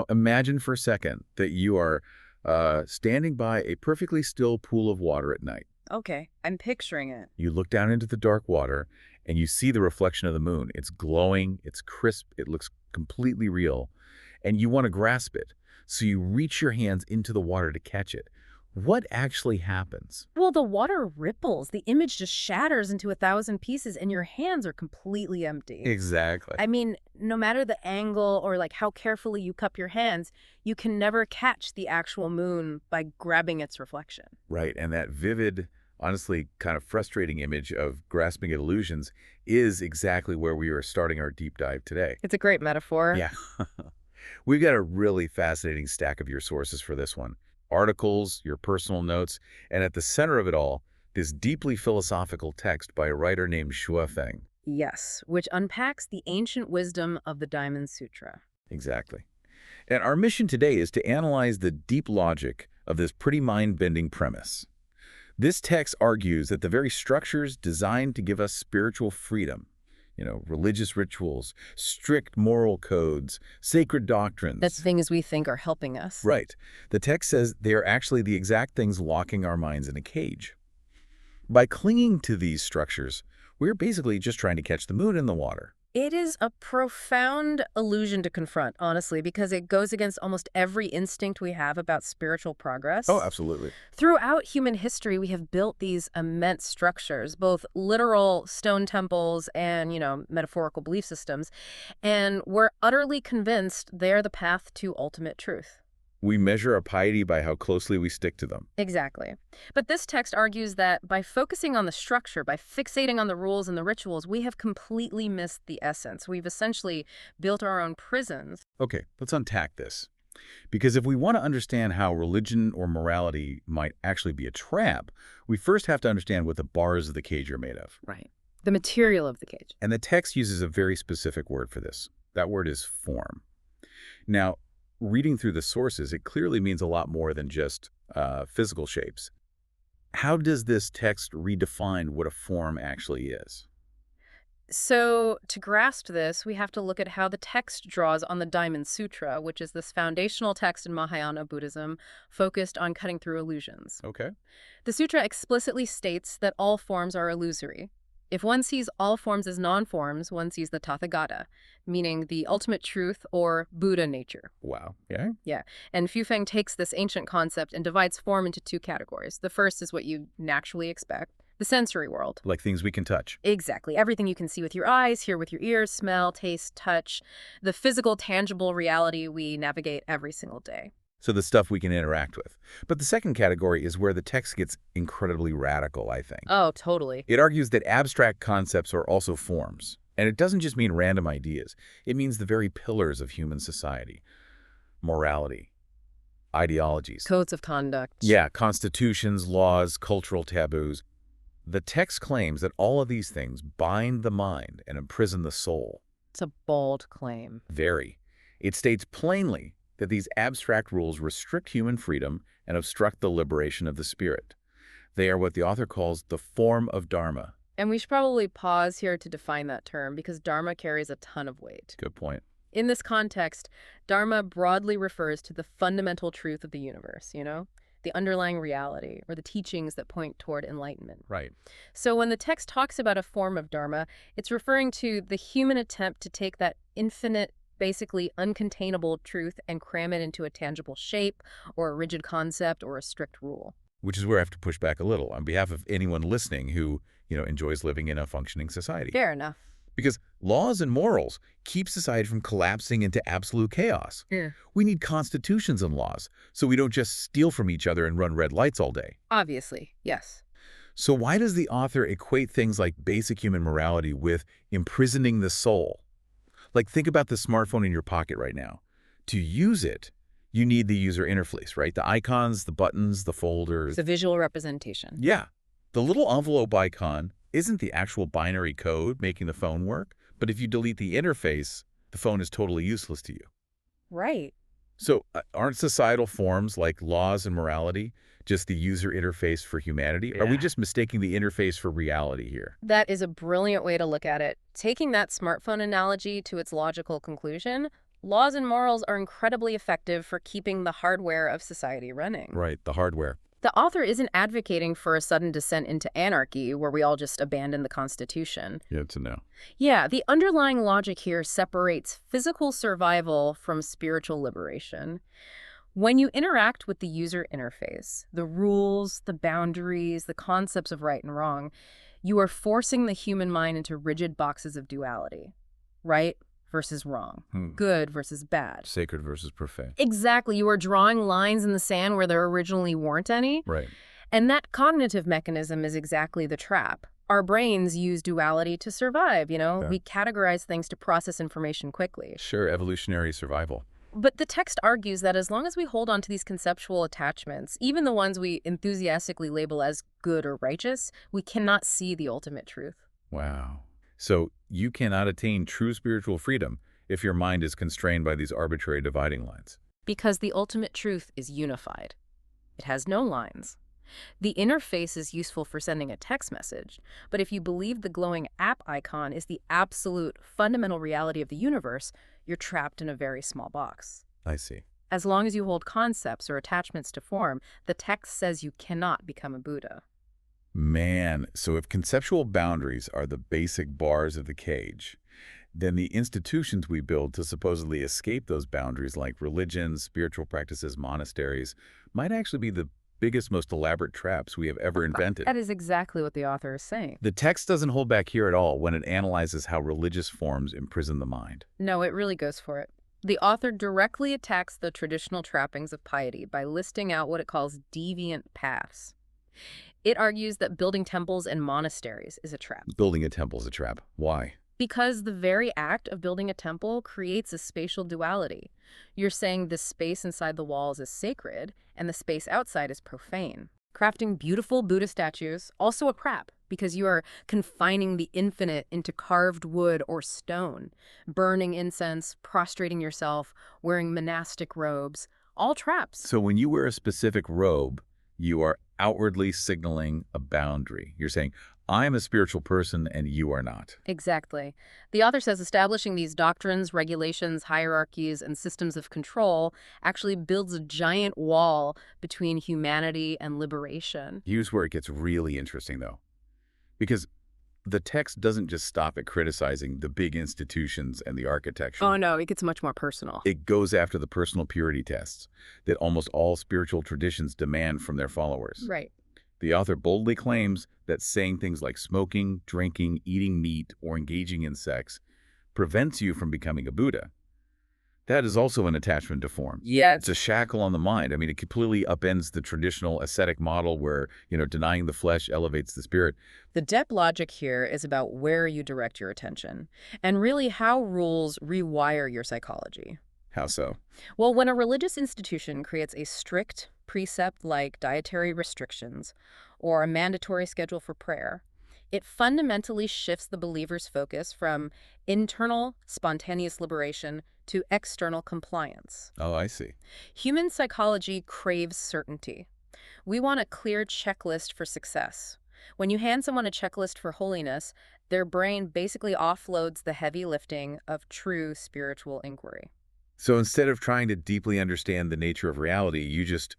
Imagine for a second that you are standing by a perfectly still pool of water at night. Okay, I'm picturing it. You look down into the dark water and you see the reflection of the moon. It's glowing, it's crisp, it looks completely real, and you want to grasp it. So you reach your hands into the water to catch it. What actually happens? Well, the water ripples. The image just shatters into 1,000 pieces, and your hands are completely empty. Exactly. I mean, no matter the angle or like how carefully you cup your hands, you can never catch the actual moon by grabbing its reflection. Right, and that vivid, honestly, kind of frustrating image of grasping at illusions is exactly where we are starting our deep dive today. It's a great metaphor. Yeah. We've got a really fascinating stack of your sources for this one. Articles, your personal notes, and at the center of it all, this deeply philosophical text by a writer named Shuofeng. Yes, which unpacks the ancient wisdom of the Diamond Sutra. Exactly. And our mission today is to analyze the deep logic of this pretty mind-bending premise. This text argues that the very structures designed to give us spiritual freedom, religious rituals, strict moral codes, sacred doctrines. That things we think are helping us. Right. The text says they are actually the exact things locking our minds in a cage. By clinging to these structures, we're basically just trying to catch the moon in the water. It is a profound illusion to confront, honestly, because it goes against almost every instinct we have about spiritual progress. Oh, absolutely. Throughout human history, we have built these immense structures, both literal stone temples and, metaphorical belief systems, and we're utterly convinced they're the path to ultimate truth. We measure our piety by how closely we stick to them. Exactly. But this text argues that by focusing on the structure, by fixating on the rules and the rituals, we have completely missed the essence. We've essentially built our own prisons. Okay, let's unpack this. Because if we want to understand how religion or morality might actually be a trap, we first have to understand what the bars of the cage are made of. Right. The material of the cage. And the text uses a very specific word for this. That word is form. Now, reading through the sources, it clearly means a lot more than just physical shapes. How does this text redefine what a form actually is? So to grasp this, we have to look at how the text draws on the Diamond Sutra, which is this foundational text in Mahayana Buddhism focused on cutting through illusions. Okay. The sutra explicitly states that all forms are illusory. If one sees all forms as non-forms, one sees the Tathagata, meaning the ultimate truth or Buddha nature. Wow. Yeah? Yeah. And Feng takes this ancient concept and divides form into two categories. The first is what you naturally expect, the sensory world. Like things we can touch. Exactly. Everything you can see with your eyes, hear with your ears, smell, taste, touch. The physical, tangible reality we navigate every single day. So the stuff we can interact with. But the second category is where the text gets incredibly radical, I think. Oh, totally. It argues that abstract concepts are also forms. And it doesn't just mean random ideas. It means the very pillars of human society. Morality, ideologies. Codes of conduct. Yeah, constitutions, laws, cultural taboos. The text claims that all of these things bind the mind and imprison the soul. It's a bold claim. Very. It states plainly that these abstract rules restrict human freedom and obstruct the liberation of the spirit. They are what the author calls the form of Dharma. And we should probably pause here to define that term because Dharma carries a ton of weight. Good point. In this context, Dharma broadly refers to the fundamental truth of the universe, the underlying reality or the teachings that point toward enlightenment. Right. So when the text talks about a form of Dharma, it's referring to the human attempt to take that infinite, basically uncontainable truth and cram it into a tangible shape or a rigid concept or a strict rule. Which is where I have to push back a little on behalf of anyone listening who, enjoys living in a functioning society. Fair enough. Because laws and morals keep society from collapsing into absolute chaos. Yeah. We need constitutions and laws so we don't just steal from each other and run red lights all day. Obviously, yes. So why does the author equate things like basic human morality with imprisoning the soul? Like, think about the smartphone in your pocket right now. To use it, you need the user interface, right? The icons, the buttons, the folders. It's a visual representation. Yeah. The little envelope icon isn't the actual binary code making the phone work, but if you delete the interface, the phone is totally useless to you. Right. So aren't societal forms like laws and morality just the user interface for humanity? Yeah. Are we just mistaking the interface for reality here? That is a brilliant way to look at it. Taking that smartphone analogy to its logical conclusion, Laws and morals are incredibly effective for keeping the hardware of society running. Right, the hardware. The author isn't advocating for a sudden descent into anarchy where we all just abandon the Constitution. Yeah, it's a no. Yeah, the underlying logic here separates physical survival from spiritual liberation. When you interact with the user interface, the rules, the boundaries, the concepts of right and wrong, you are forcing the human mind into rigid boxes of duality. Right versus wrong. Good versus bad. Sacred versus profane. Exactly. You are drawing lines in the sand where there originally weren't any. Right. And that cognitive mechanism is exactly the trap. Our brains use duality to survive, Yeah. We categorize things to process information quickly. Sure, evolutionary survival. But the text argues that as long as we hold on to these conceptual attachments, even the ones we enthusiastically label as good or righteous, we cannot see the ultimate truth. Wow. So you cannot attain true spiritual freedom if your mind is constrained by these arbitrary dividing lines. Because the ultimate truth is unified. It has no lines. The interface is useful for sending a text message, but if you believe the glowing app icon is the absolute fundamental reality of the universe, you're trapped in a very small box. I see. As long as you hold concepts or attachments to form, the text says you cannot become a Buddha. Man, so if conceptual boundaries are the basic bars of the cage, then the institutions we build to supposedly escape those boundaries, like religions, spiritual practices, monasteries, might actually be the biggest, most elaborate traps we have ever invented. That is exactly what the author is saying. The text doesn't hold back here at all when it analyzes how religious forms imprison the mind. No, it really goes for it. The author directly attacks the traditional trappings of piety by listing out what it calls deviant paths. It argues that building temples and monasteries is a trap. Building a temple is a trap. Why? Because the very act of building a temple creates a spatial duality. You're saying the space inside the walls is sacred, and the space outside is profane. Crafting beautiful Buddha statues, also a trap, because you are confining the infinite into carved wood or stone. Burning incense, prostrating yourself, wearing monastic robes, all traps. So when you wear a specific robe, you are outwardly signaling a boundary. You're saying, I am a spiritual person and you are not. Exactly. The author says establishing these doctrines, regulations, hierarchies, and systems of control actually builds a giant wall between humanity and liberation. Here's where it gets really interesting, though. Because the text doesn't just stop at criticizing the big institutions and the architecture. Oh, no, it gets much more personal. It goes after the personal purity tests that almost all spiritual traditions demand from their followers. Right. The author boldly claims that saying things like smoking, drinking, eating meat, or engaging in sex prevents you from becoming a Buddha. That is also an attachment to form. Yes. It's a shackle on the mind. I mean, it completely upends the traditional ascetic model where, denying the flesh elevates the spirit. The depth logic here is about where you direct your attention, and really how rules rewire your psychology. How so? Well, when a religious institution creates a strict precept like dietary restrictions or a mandatory schedule for prayer, it fundamentally shifts the believer's focus from internal, spontaneous liberation to external compliance. Oh, I see. Human psychology craves certainty. We want a clear checklist for success. When you hand someone a checklist for holiness, their brain basically offloads the heavy lifting of true spiritual inquiry. So instead of trying to deeply understand the nature of reality, you just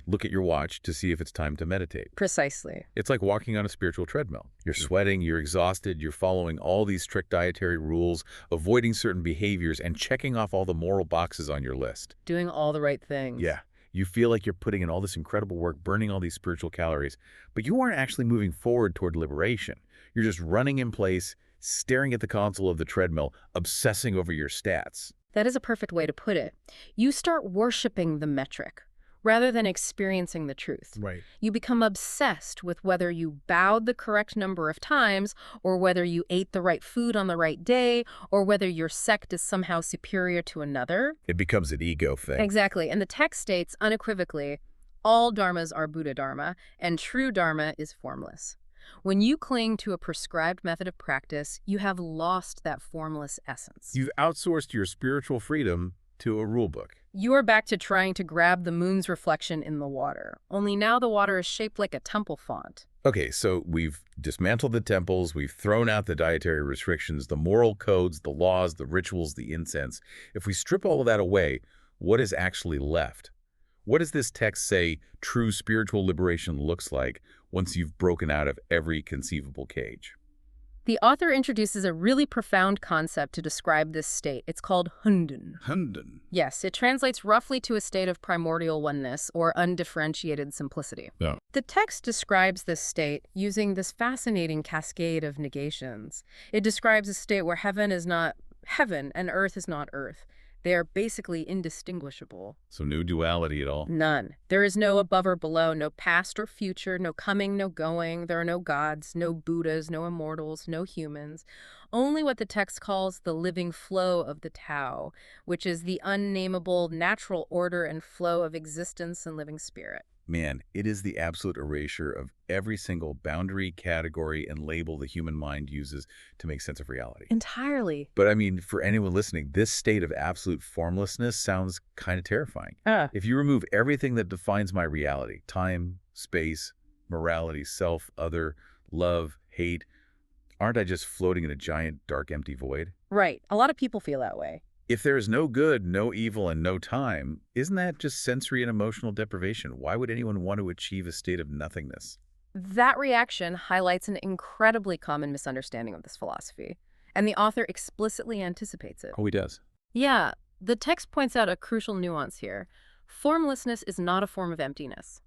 look at your watch to see if it's time to meditate. Precisely. It's like walking on a spiritual treadmill. You're sweating, you're exhausted, you're following all these strict dietary rules, avoiding certain behaviors, and checking off all the moral boxes on your list. Doing all the right things. Yeah. You feel like you're putting in all this incredible work, burning all these spiritual calories, but you aren't actually moving forward toward liberation. You're just running in place, staring at the console of the treadmill, obsessing over your stats. That is a perfect way to put it. You start worshiping the metric rather than experiencing the truth. Right. You become obsessed with whether you bowed the correct number of times, or whether you ate the right food on the right day, or whether your sect is somehow superior to another. It becomes an ego thing. Exactly. And the text states unequivocally, all dharmas are Buddha dharma, and true dharma is formless. When you cling to a prescribed method of practice, you have lost that formless essence. You've outsourced your spiritual freedom to a rule book. You are back to trying to grab the moon's reflection in the water, only now the water is shaped like a temple font. Okay, so we've dismantled the temples, we've thrown out the dietary restrictions, the moral codes, the laws, the rituals, the incense. If we strip all of that away, what is actually left? What does this text say true spiritual liberation looks like once you've broken out of every conceivable cage? The author introduces a really profound concept to describe this state. It's called Hunden. Hunden. Yes, it translates roughly to a state of primordial oneness or undifferentiated simplicity. Yeah. The text describes this state using this fascinating cascade of negations. It describes a state where heaven is not heaven and earth is not earth. They are basically indistinguishable. So no duality at all. None. There is no above or below, no past or future, no coming, no going. There are no gods, no Buddhas, no immortals, no humans. Only what the text calls the living flow of the Tao, which is the unnameable natural order and flow of existence and living spirit. Man, it is the absolute erasure of every single boundary, category, and label the human mind uses to make sense of reality. Entirely. But I mean, for anyone listening, this state of absolute formlessness sounds kind of terrifying. If you remove everything that defines my reality, time, space, morality, self, other, love, hate, aren't I just floating in a giant, dark, empty void? Right. A lot of people feel that way. If there is no good, no evil, and no time, isn't that just sensory and emotional deprivation? Why would anyone want to achieve a state of nothingness? That reaction highlights an incredibly common misunderstanding of this philosophy, and the author explicitly anticipates it. Oh, he does. Yeah, the text points out a crucial nuance here. Formlessness is not a form of emptiness.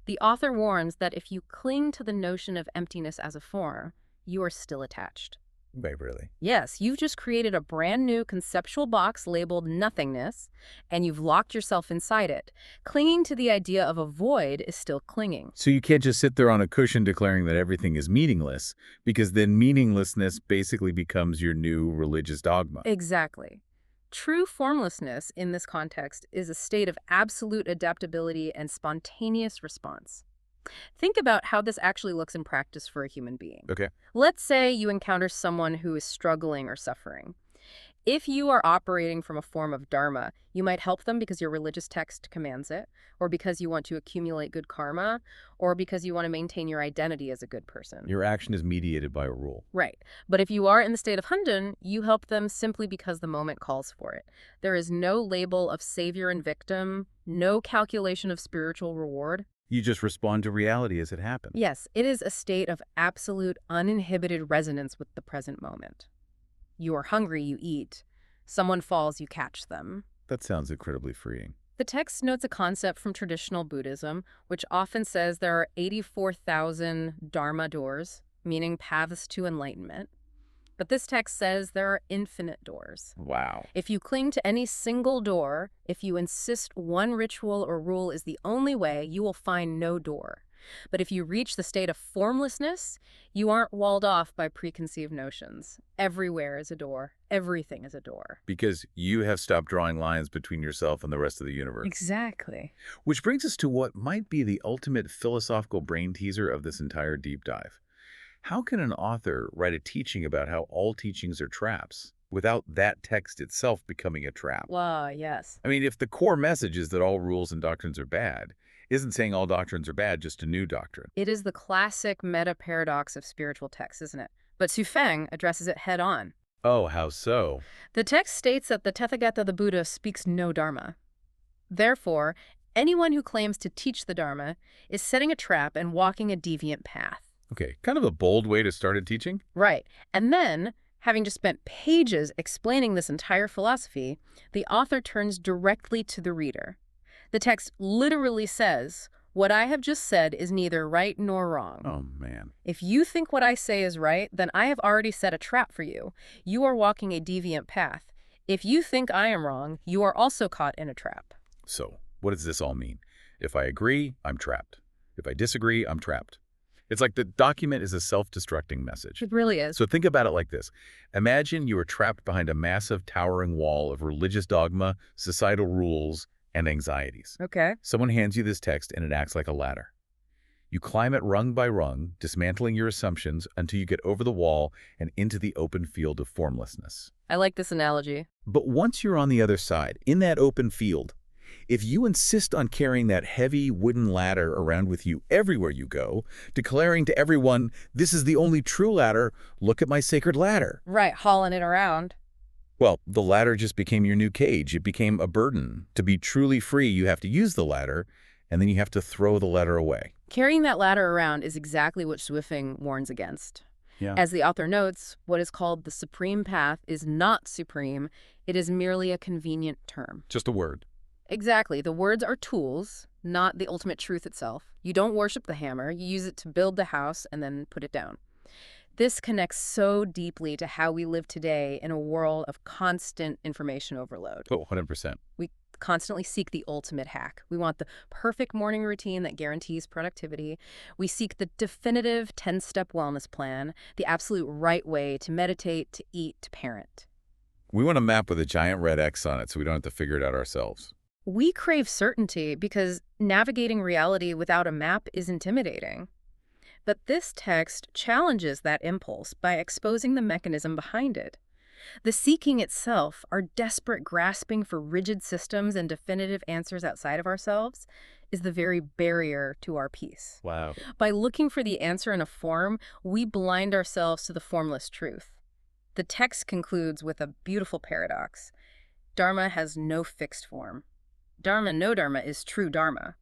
The author warns that if you cling to the notion of emptiness as a form, you are still attached. Wait, really? Yes, you've just created a brand new conceptual box labeled nothingness, and you've locked yourself inside it. Clinging to the idea of a void is still clinging. So you can't just sit there on a cushion declaring that everything is meaningless, because then meaninglessness basically becomes your new religious dogma. Exactly. True formlessness in this context is a state of absolute adaptability and spontaneous response. Think about how this actually looks in practice for a human being. Okay. Let's say you encounter someone who is struggling or suffering. If you are operating from a form of dharma, you might help them because your religious text commands it, or because you want to accumulate good karma, or because you want to maintain your identity as a good person. Your action is mediated by a rule. Right. But if you are in the state of Hunden, you help them simply because the moment calls for it. There is no label of savior and victim, no calculation of spiritual reward. You just respond to reality as it happens. Yes, it is a state of absolute uninhibited resonance with the present moment. You are hungry, you eat. Someone falls, you catch them. That sounds incredibly freeing. The text notes a concept from traditional Buddhism, which often says there are 84,000 Dharma doors, meaning paths to enlightenment. But this text says there are infinite doors. Wow. If you cling to any single door, if you insist one ritual or rule is the only way, you will find no door. But if you reach the state of formlessness, you aren't walled off by preconceived notions. Everywhere is a door. Everything is a door. Because you have stopped drawing lines between yourself and the rest of the universe. Exactly. Which brings us to what might be the ultimate philosophical brain teaser of this entire deep dive. How can an author write a teaching about how all teachings are traps without that text itself becoming a trap? Wow, yes. I mean, if the core message is that all rules and doctrines are bad, isn't saying all doctrines are bad just a new doctrine? It is the classic meta-paradox of spiritual texts, isn't it? But Su Feng addresses it head-on. Oh, how so? The text states that the Tathagata the Buddha speaks no Dharma. Therefore, anyone who claims to teach the Dharma is setting a trap and walking a deviant path. Okay, kind of a bold way to start a teaching. Right. And then, having just spent pages explaining this entire philosophy, the author turns directly to the reader. The text literally says, "What I have just said is neither right nor wrong. Oh, man. If you think what I say is right, then I have already set a trap for you. You are walking a deviant path. If you think I am wrong, you are also caught in a trap." So, what does this all mean? If I agree, I'm trapped. If I disagree, I'm trapped. It's like the document is a self-destructing message. It really is. So think about it like this. Imagine you are trapped behind a massive towering wall of religious dogma, societal rules, and anxieties. Okay. Someone hands you this text and it acts like a ladder. You climb it rung by rung, dismantling your assumptions until you get over the wall and into the open field of formlessness. I like this analogy. But once you're on the other side, in that open field, If you insist on carrying that heavy wooden ladder around with you everywhere you go, declaring to everyone, this is the only true ladder, look at my sacred ladder. Right, hauling it around. Well, the ladder just became your new cage. It became a burden. To be truly free, you have to use the ladder, and then you have to throw the ladder away. Carrying that ladder around is exactly what Swifting warns against. Yeah. As the author notes, what is called the supreme path is not supreme. It is merely a convenient term. Just a word. Exactly. The words are tools, not the ultimate truth itself. You don't worship the hammer. You use it to build the house and then put it down. This connects so deeply to how we live today in a world of constant information overload. Oh, 100%. We constantly seek the ultimate hack. We want the perfect morning routine that guarantees productivity. We seek the definitive 10-step wellness plan, the absolute right way to meditate, to eat, to parent. We want a map with a giant red X on it so we don't have to figure it out ourselves. We crave certainty because navigating reality without a map is intimidating. But this text challenges that impulse by exposing the mechanism behind it. The seeking itself, our desperate grasping for rigid systems and definitive answers outside of ourselves, is the very barrier to our peace. Wow. By looking for the answer in a form, we blind ourselves to the formless truth. The text concludes with a beautiful paradox. Dharma has no fixed form. Dharma, no Dharma, is true Dharma.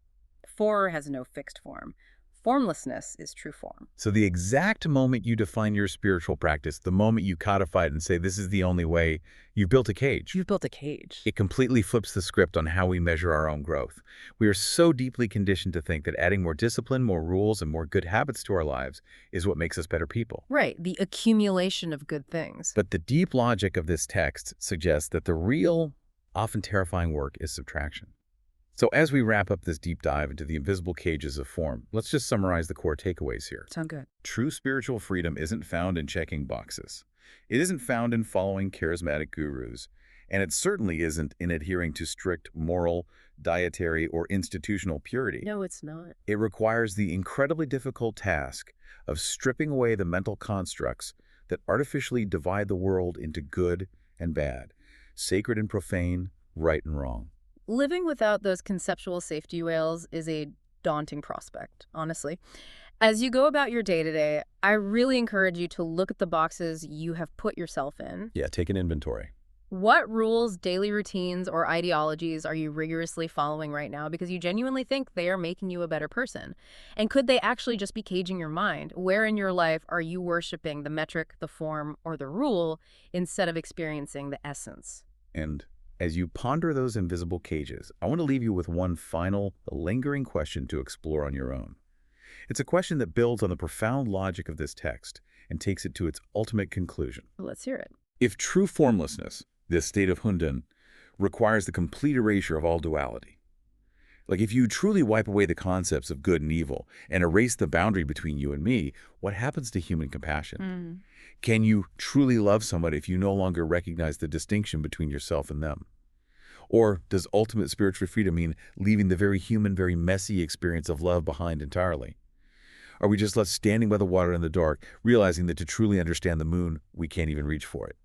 For has no fixed form. Formlessness is true form. So the exact moment you define your spiritual practice, the moment you codify it and say this is the only way, you've built a cage. You've built a cage. It completely flips the script on how we measure our own growth. We are so deeply conditioned to think that adding more discipline, more rules, and more good habits to our lives is what makes us better people. Right, the accumulation of good things. But the deep logic of this text suggests that the real, often terrifying work is subtraction. So as we wrap up this deep dive into the invisible cages of form, let's just summarize the core takeaways here. Sound good. True spiritual freedom isn't found in checking boxes. It isn't found in following charismatic gurus. And it certainly isn't in adhering to strict moral, dietary, or institutional purity. No, it's not. It requires the incredibly difficult task of stripping away the mental constructs that artificially divide the world into good and bad, sacred and profane, right and wrong. Living without those conceptual safety rails is a daunting prospect, honestly. As you go about your day-to-day, I really encourage you to look at the boxes you have put yourself in. Yeah, take an inventory. What rules, daily routines, or ideologies are you rigorously following right now because you genuinely think they are making you a better person? And could they actually just be caging your mind? Where in your life are you worshiping the metric, the form, or the rule instead of experiencing the essence? And as you ponder those invisible cages, I want to leave you with one final, lingering question to explore on your own. It's a question that builds on the profound logic of this text and takes it to its ultimate conclusion. Let's hear it. If true formlessness, this state of Hunden, requires the complete erasure of all duality, like if you truly wipe away the concepts of good and evil and erase the boundary between you and me, what happens to human compassion? Can you truly love somebody if you no longer recognize the distinction between yourself and them? Or does ultimate spiritual freedom mean leaving the very human, very messy experience of love behind entirely? Are we just left standing by the water in the dark, realizing that to truly understand the moon, we can't even reach for it?